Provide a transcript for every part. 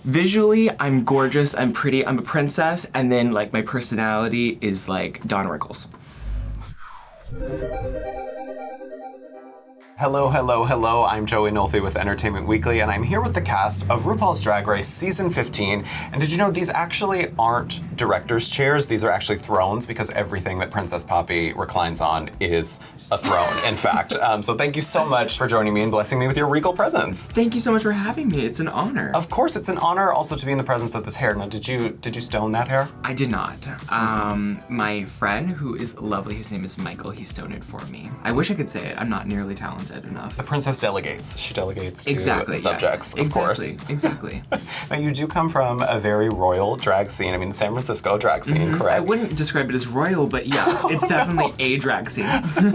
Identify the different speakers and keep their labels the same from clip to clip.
Speaker 1: visually, I'm gorgeous, I'm pretty, I'm a princess, and then like my personality is like Don Rickles.
Speaker 2: Hello, hello, hello. I'm Joey Nolfi with Entertainment Weekly, and I'm here with the cast of RuPaul's Drag Race Season 15. And did you know these actually aren't director's chairs? These are actually thrones, because everything that Princess Poppy reclines on is a throne, in fact. So thank you so much for joining me and blessing me with your regal presence.
Speaker 1: Thank you so much for having me. It's an honor.
Speaker 2: Of course, it's an honor also to be in the presence of this hair. Now, did you stone that hair?
Speaker 1: I did not. My friend, who is lovely, his name is Michael, he stoned it for me. I wish I could say it. I'm not nearly talented enough.
Speaker 2: The princess delegates. She delegates to
Speaker 1: exactly,
Speaker 2: the subjects,
Speaker 1: yes.
Speaker 2: of course.
Speaker 1: Exactly.
Speaker 2: Now, you do come from a very royal drag scene. I mean, the San Francisco drag scene, correct?
Speaker 1: I wouldn't describe it as royal, but yeah, it's definitely a drag scene.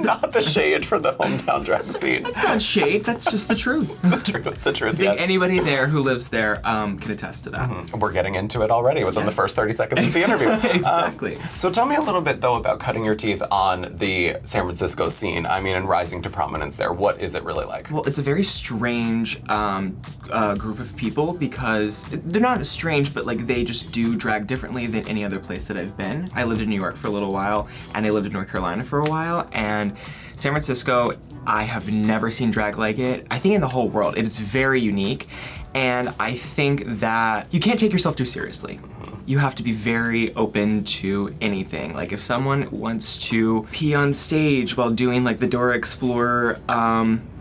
Speaker 2: Not the shade for the hometown drag scene.
Speaker 1: That's not shade, that's just the truth.
Speaker 2: The truth,
Speaker 1: I think
Speaker 2: yes.
Speaker 1: anybody there who lives there can attest to that.
Speaker 2: We're getting into it already within the first 30 seconds of the interview.
Speaker 1: Exactly.
Speaker 2: So tell me a little bit, though, about cutting your teeth on the San Francisco scene. I mean, and rising to prominence there. What is it really like?
Speaker 1: Well, it's a very strange group of people, because they're not strange, but like they just do drag differently than any other place that I've been. I lived in New York for a little while, and I lived in North Carolina for a while, and San Francisco, I have never seen drag like it. I think in the whole world, it is very unique, and I think that you can't take yourself too seriously. You have to be very open to anything. Like if someone wants to pee on stage while doing like the Dora Explorer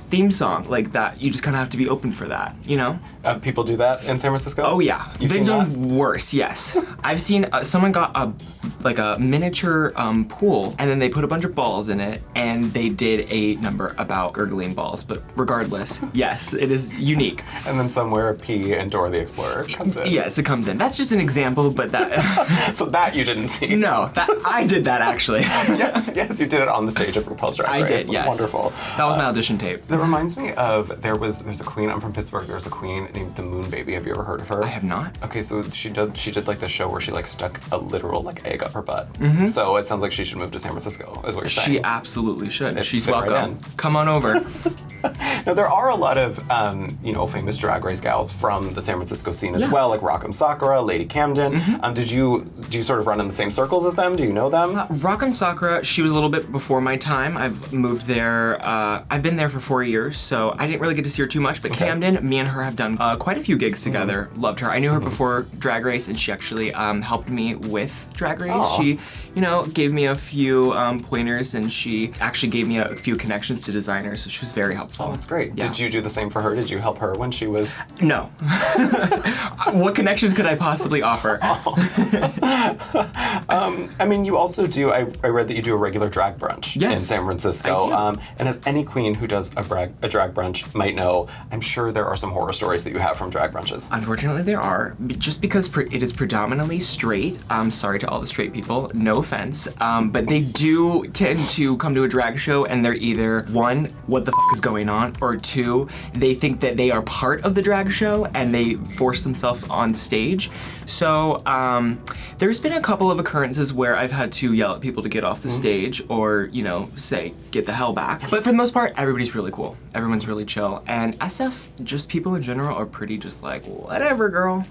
Speaker 1: theme song, like that, you just kind of have to be open for that, you know?
Speaker 2: People do that in San Francisco?
Speaker 1: Oh yeah, they've done worse, yes. I've seen someone got a miniature pool, and then they put a bunch of balls in it, and they did a number about gurgling balls, but regardless, yes, it is unique.
Speaker 2: And then somewhere pee and Dora the Explorer comes in.
Speaker 1: Yes, it comes in. That's just an example, but that...
Speaker 2: So that you didn't see?
Speaker 1: No, I did that actually.
Speaker 2: yes, you did it on the stage of RuPaul's Drag Race.
Speaker 1: I did, yes.
Speaker 2: Wonderful.
Speaker 1: That was my audition tape.
Speaker 2: That reminds me of, there's a queen, I'm from Pittsburgh, there's a queen named the Moon Baby. Have you ever heard of her?
Speaker 1: I have not.
Speaker 2: Okay, so she did like the show where she like stuck a literal like egg up her butt. So it sounds like she should move to San Francisco, is what you're saying.
Speaker 1: She absolutely should. She's
Speaker 2: fit right
Speaker 1: welcome.
Speaker 2: in.
Speaker 1: Come on over.
Speaker 2: Now there are a lot of famous drag race gals from the San Francisco scene as well, like Rock'em Sakura, Lady Camden. Do you sort of run in the same circles as them? Do you know them?
Speaker 1: Rock'em Sakura, she was a little bit before my time. I've moved there. I've been there for 4 years, so I didn't really get to see her too much. But Camden, me and her have done quite a few gigs together. Loved her. I knew her before Drag Race, and she actually helped me with Drag Race.
Speaker 2: Aww.
Speaker 1: She, gave me a few pointers, and she actually gave me a few connections to designers. So she was very helpful.
Speaker 2: Oh, that's great.
Speaker 1: Yeah.
Speaker 2: Did you do the same for her? Did you help her when she was...
Speaker 1: No. What connections could I possibly offer?
Speaker 2: I mean, you also do, I read that you do a regular drag brunch in San Francisco.
Speaker 1: I do.
Speaker 2: And as any queen who does a drag brunch might know, I'm sure there are some horror stories that you have from drag brunches.
Speaker 1: Unfortunately, there are. Just because it is predominantly straight, I'm sorry to all the straight people, no offense, but they do tend to come to a drag show and they're either, one, what the f is going on, or two, they think that they are part of the drag show and they force themselves on stage. So there's been a couple of occurrences where I've had to yell at people to get off the stage or, say, get the hell back. But for the most part, everybody's really cool. Everyone's really chill. And SF, just people in general are pretty just like, whatever, girl.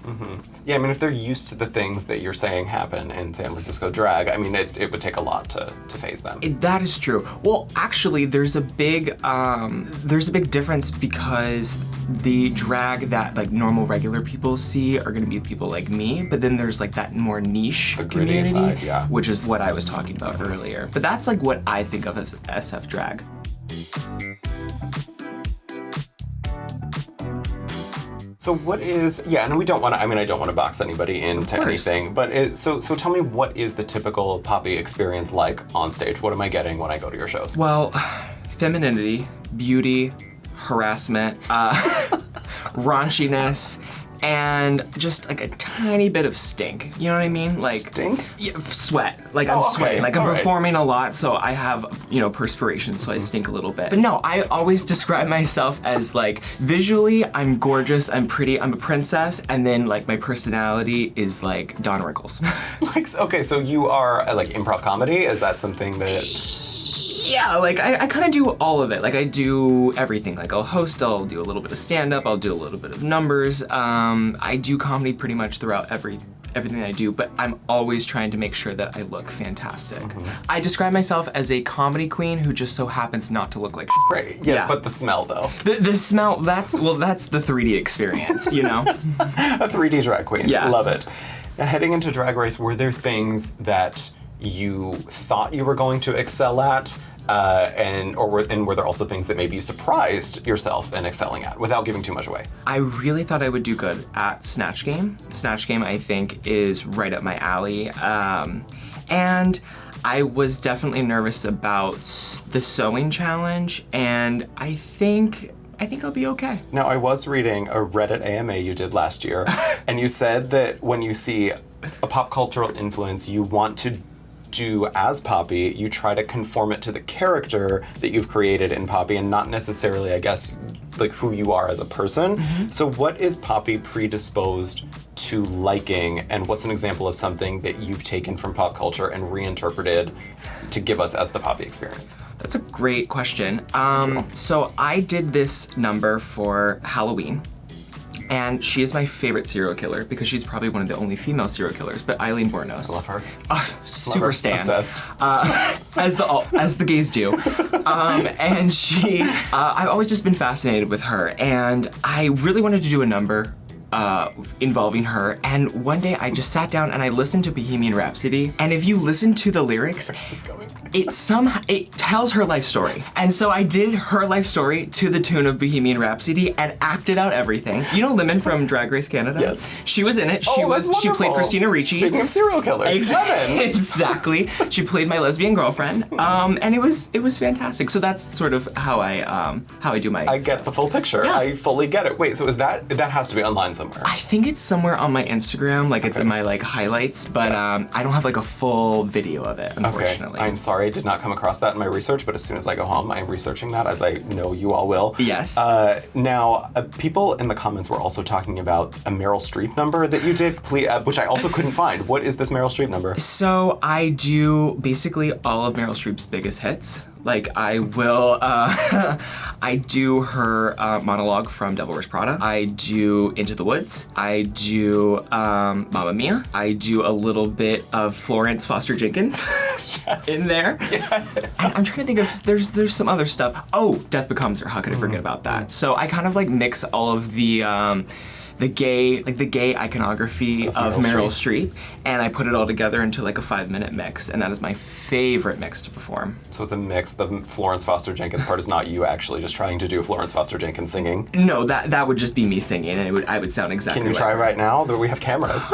Speaker 2: Yeah, I mean, if they're used to the things that you're saying happen in San Francisco drag, I mean, it would take a lot to phase them.
Speaker 1: That is true. Well, actually, there's a big difference, because the drag that like normal regular people see are gonna be people like me, but then there's like that more niche community,
Speaker 2: side,
Speaker 1: which is what I was talking about earlier. But that's like what I think of as SF drag.
Speaker 2: So what is, and we don't want to, I don't want to box anybody into anything, but so tell me, what is the typical Poppy experience like on stage? What am I getting when I go to your shows?
Speaker 1: Well, femininity, beauty, harassment, raunchiness, and just like a tiny bit of stink. You know what I mean? Like
Speaker 2: stink?
Speaker 1: Yeah, sweat. Like I'm sweating. Like I'm performing a lot, so I have, perspiration, so I stink a little bit. But no, I always describe myself as like, visually, I'm gorgeous, I'm pretty, I'm a princess, and then like my personality is like Don Rickles.
Speaker 2: Okay, so you are like improv comedy? Is that something that...
Speaker 1: Yeah, like I kind of do all of it. Like I do everything. Like I'll host, I'll do a little bit of stand-up, I'll do a little bit of numbers. I do comedy pretty much throughout everything I do, but I'm always trying to make sure that I look fantastic. I describe myself as a comedy queen who just so happens not to look like shit.
Speaker 2: Right. Yes, but the smell though.
Speaker 1: The smell, that's the 3D experience, you know?
Speaker 2: A 3D drag queen.
Speaker 1: Yeah.
Speaker 2: Love it. Now, heading into Drag Race, were there things that you thought you were going to excel at? Were there also things that maybe you surprised yourself in excelling at without giving too much away?
Speaker 1: I really thought I would do good at Snatch Game. Snatch Game, I think, is right up my alley. And I was definitely nervous about the sewing challenge, and I think I'll be okay.
Speaker 2: Now, I was reading a Reddit AMA you did last year, and you said that when you see a pop cultural influence you want to do as Poppy, you try to conform it to the character that you've created in Poppy and not necessarily, I guess, like who you are as a person. So what is Poppy predisposed to liking, and what's an example of something that you've taken from pop culture and reinterpreted to give us as the Poppy experience?
Speaker 1: That's a great question. So I did this number for Halloween. And she is my favorite serial killer because she's probably one of the only female serial killers, but Eileen Bornos.
Speaker 2: I love her.
Speaker 1: Super
Speaker 2: Love her.
Speaker 1: stan.
Speaker 2: Obsessed.
Speaker 1: As the gays do. And she, I've always just been fascinated with her, and I really wanted to do a number involving her, and one day I just sat down and I listened to Bohemian Rhapsody, and if you listen to the lyrics, it tells her life story. And so I did her life story to the tune of Bohemian Rhapsody and acted out everything. You know Lemon from Drag Race Canada?
Speaker 2: Yes.
Speaker 1: She was in it. She played Christina Ricci.
Speaker 2: Speaking of serial killers, Lemon.
Speaker 1: Exactly. She played my lesbian girlfriend. And it was fantastic. So that's sort of how I do my
Speaker 2: I get the full picture.
Speaker 1: Yeah.
Speaker 2: I fully get it. Wait, so is that has to be online somewhere?
Speaker 1: I think it's somewhere on my Instagram, like it's in my like highlights, but I don't have like a full video of it, unfortunately.
Speaker 2: Okay. I'm sorry I did not come across that in my research, but as soon as I go home, I'm researching that, as I know you all will.
Speaker 1: Yes.
Speaker 2: Now, people in the comments were also talking about a Meryl Streep number that you did, which I also couldn't find. What is this Meryl Streep number?
Speaker 1: So I do basically all of Meryl Streep's biggest hits. Like I will, I do her monologue from Devil Wears Prada. I do Into the Woods. I do Mamma Mia. I do a little bit of Florence Foster Jenkins in there. Yes. And I'm trying to think of, there's some other stuff. Oh, Death Becomes Her. How could I forget about that? So I kind of like mix all of the gay iconography of Meryl Streep, and I put it all together into like a 5-minute mix, and that is my favorite mix to perform.
Speaker 2: So it's a mix. The Florence Foster Jenkins part is not you actually just trying to do Florence Foster Jenkins singing?
Speaker 1: No, that would just be me singing, and I would sound exactly
Speaker 2: like. Can you try right now? We have cameras.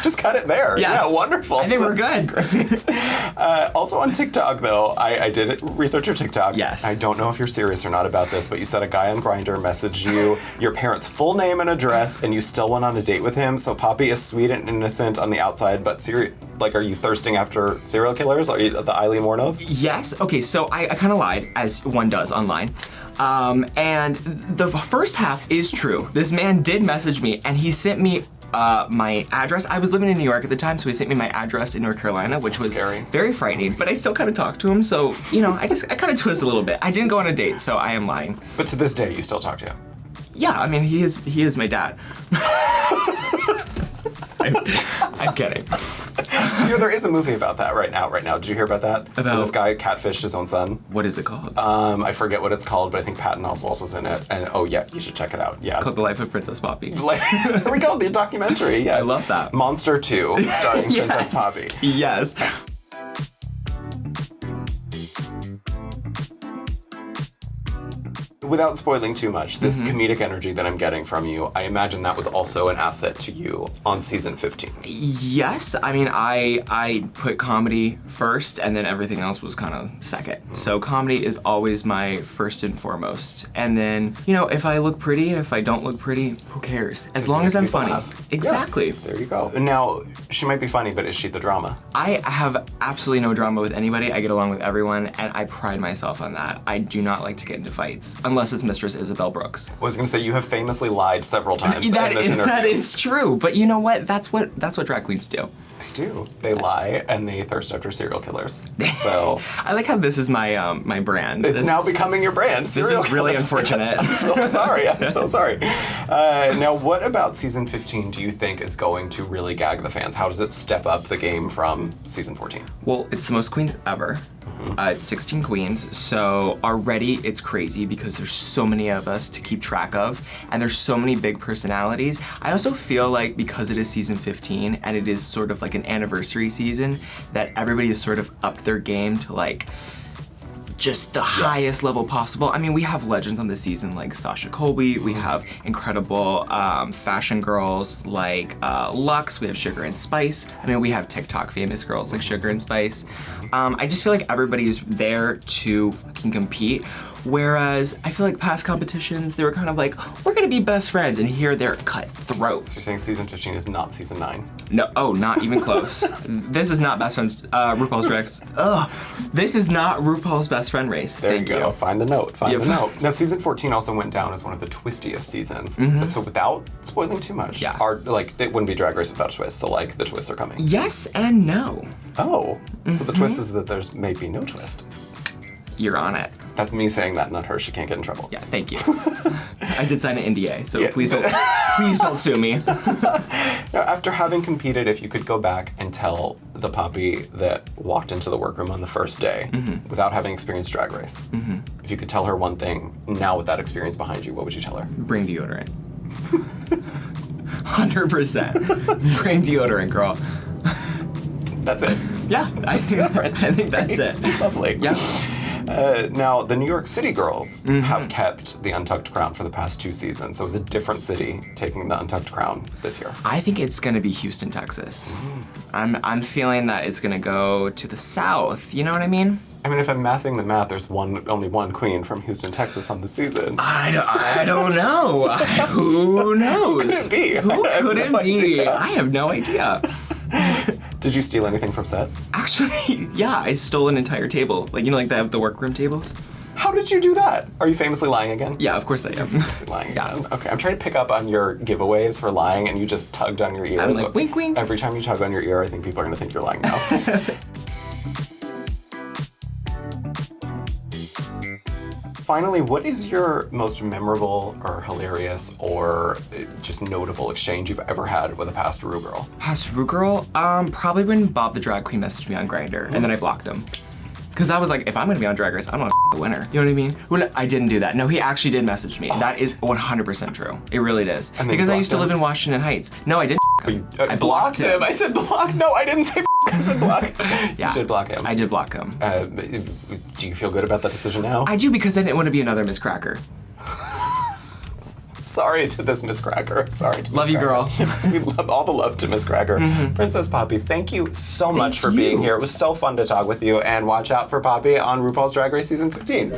Speaker 2: Just cut it there. Yeah, wonderful.
Speaker 1: I think we're good.
Speaker 2: Great. Also on TikTok, though, I did research your TikTok.
Speaker 1: Yes.
Speaker 2: I don't know if you're serious or not about this, but you said a guy on Grindr messaged you your parents' full name and address, and you still went on a date with him. So Poppy is sweet and innocent on the outside, but are you thirsting after serial killers? Are you the Eileen Wuornos?
Speaker 1: Yes. Okay, so I kind of lied, as one does online. And the first half is true. This man did message me, and he sent me my address. I was living in New York at the time, so he sent me my address in North Carolina, which was
Speaker 2: scary. Very
Speaker 1: frightening, but I still kind of talked to him, so, you know, I kind of twist a little bit. I didn't go on a date, so I am lying.
Speaker 2: But to this day, you still talk to him?
Speaker 1: Yeah, I mean, he is my dad. I'm kidding.
Speaker 2: You know, there is a movie about that right now. Did you hear about that?
Speaker 1: About
Speaker 2: this guy catfished his own son.
Speaker 1: What is it called?
Speaker 2: I forget what it's called, but I think Patton Oswalt was in it. And oh yeah, you should check it out. Yeah.
Speaker 1: It's called The Life of Princess Poppy.
Speaker 2: There we go, the documentary. Yes.
Speaker 1: I love that.
Speaker 2: Monster 2, starring Princess Poppy.
Speaker 1: Yes.
Speaker 2: Without spoiling too much, this comedic energy that I'm getting from you, I imagine that was also an asset to you on season 15.
Speaker 1: Yes, I mean, I put comedy first, and then everything else was kind of second. So comedy is always my first and foremost. And then, you know, if I look pretty and if I don't look pretty, who cares? As long as I'm funny. Exactly.
Speaker 2: Yes, there you go. Now, she might be funny, but is she the drama?
Speaker 1: I have absolutely no drama with anybody. I get along with everyone, and I pride myself on that. I do not like to get into fights, unless it's Mistress Isabel Brooks.
Speaker 2: I was going to say, you have famously lied several times in this interview.
Speaker 1: That is true, but you know what? That's what drag queens do.
Speaker 2: do. They lie and they thirst after serial killers. So
Speaker 1: I like how this is my my brand.
Speaker 2: it's now becoming your brand.
Speaker 1: This is really unfortunate.
Speaker 2: I'm so sorry. I'm so sorry. Now, what about season 15 do you think is going to really gag the fans? How does it step up the game from season 14?
Speaker 1: Well, it's the most queens ever. It's 16 queens, so already it's crazy because there's so many of us to keep track of, and there's so many big personalities. I also feel like because it is season 15 and it is sort of like an anniversary season, that everybody has sort of upped their game to like just the highest level possible. I mean, we have legends on this season like Sasha Colby, we have incredible fashion girls like Lux, we have Sugar and Spice. I mean, we have TikTok famous girls like Sugar and Spice. I just feel like everybody's there to fucking compete. Whereas I feel like past competitions, they were kind of like, we're gonna be best friends, and here they're cutthroat.
Speaker 2: So you're saying season 15 is not season 9?
Speaker 1: No, oh, not even close. This is not best friends, RuPaul's Drag Race. Ugh, this is not RuPaul's best friend race.
Speaker 2: There you go. Find the note. Find the
Speaker 1: Yeah.
Speaker 2: note. Now, season 14 also went down as one of the twistiest seasons. So without spoiling too much,
Speaker 1: Yeah.
Speaker 2: like it wouldn't be Drag Race without twists. So like the twists are coming.
Speaker 1: Yes and no.
Speaker 2: Oh, so the twist is that there's maybe no twist.
Speaker 1: You're on it.
Speaker 2: That's me saying that, not her. She can't get in trouble.
Speaker 1: Yeah, thank you. I did sign an NDA, so
Speaker 2: Yeah.
Speaker 1: please don't sue me.
Speaker 2: Now, after having competed, if you could go back and tell the Poppy that walked into the workroom on the first day without having experienced Drag Race, if you could tell her one thing now with that experience behind you, what would you tell her?
Speaker 1: Bring deodorant. 100%. Bring deodorant, girl.
Speaker 2: That's it.
Speaker 1: Yeah, I think that's it.
Speaker 2: Lovely.
Speaker 1: Yeah.
Speaker 2: Now, the New York City girls have kept the Untucked crown for the past 2 seasons, so it's a different city taking the Untucked crown this year.
Speaker 1: I think it's gonna be Houston, Texas. I'm feeling that it's gonna go to the south. You know what I mean?
Speaker 2: I mean, if I'm mathing the math, there's only one queen from Houston, Texas on the season.
Speaker 1: I don't know. Who knows?
Speaker 2: Who could it be?
Speaker 1: Who could it be?
Speaker 2: idea.
Speaker 1: I have no idea.
Speaker 2: Did you steal anything from set?
Speaker 1: Actually, yeah, I stole an entire table. Like, you know, like they have the workroom tables?
Speaker 2: How did you do that? Are you famously lying again?
Speaker 1: Yeah, of course I am.
Speaker 2: Famously lying
Speaker 1: Yeah.
Speaker 2: again. Okay, I'm trying to pick up on your giveaways for lying, and you just tugged on your ear.
Speaker 1: I'm like, wink, wink.
Speaker 2: Every time you tug on your ear, I think people are going to think you're lying now. Finally, what is your most memorable or hilarious or just notable exchange you've ever had with a past Ru girl?
Speaker 1: Past Ru girl? Probably when Bob the Drag Queen messaged me on Grindr, and then I blocked him. Cause I was like, if I'm gonna be on Drag Race, I don't want to the winner. You know what I mean? Well, I didn't do that. No, he actually did message me. That is 100% true. It really is.
Speaker 2: And then
Speaker 1: because
Speaker 2: you
Speaker 1: I used to
Speaker 2: blocked
Speaker 1: live in Washington Heights. No, I didn't. I
Speaker 2: blocked him. I said block. No, I didn't say I said block.
Speaker 1: Yeah.
Speaker 2: You did block him.
Speaker 1: I did block him.
Speaker 2: Do you feel good about that decision now?
Speaker 1: I do, because I didn't want to be another Miss Cracker.
Speaker 2: Sorry to this Miss Cracker. Sorry to
Speaker 1: Love
Speaker 2: Miss
Speaker 1: you,
Speaker 2: Cracker.
Speaker 1: girl.
Speaker 2: We love all the love to Miss Cracker. Princess Poppy, thank you so much for
Speaker 1: you.
Speaker 2: being here. It was so fun to talk with you, and watch out for Poppy on RuPaul's Drag Race Season 15.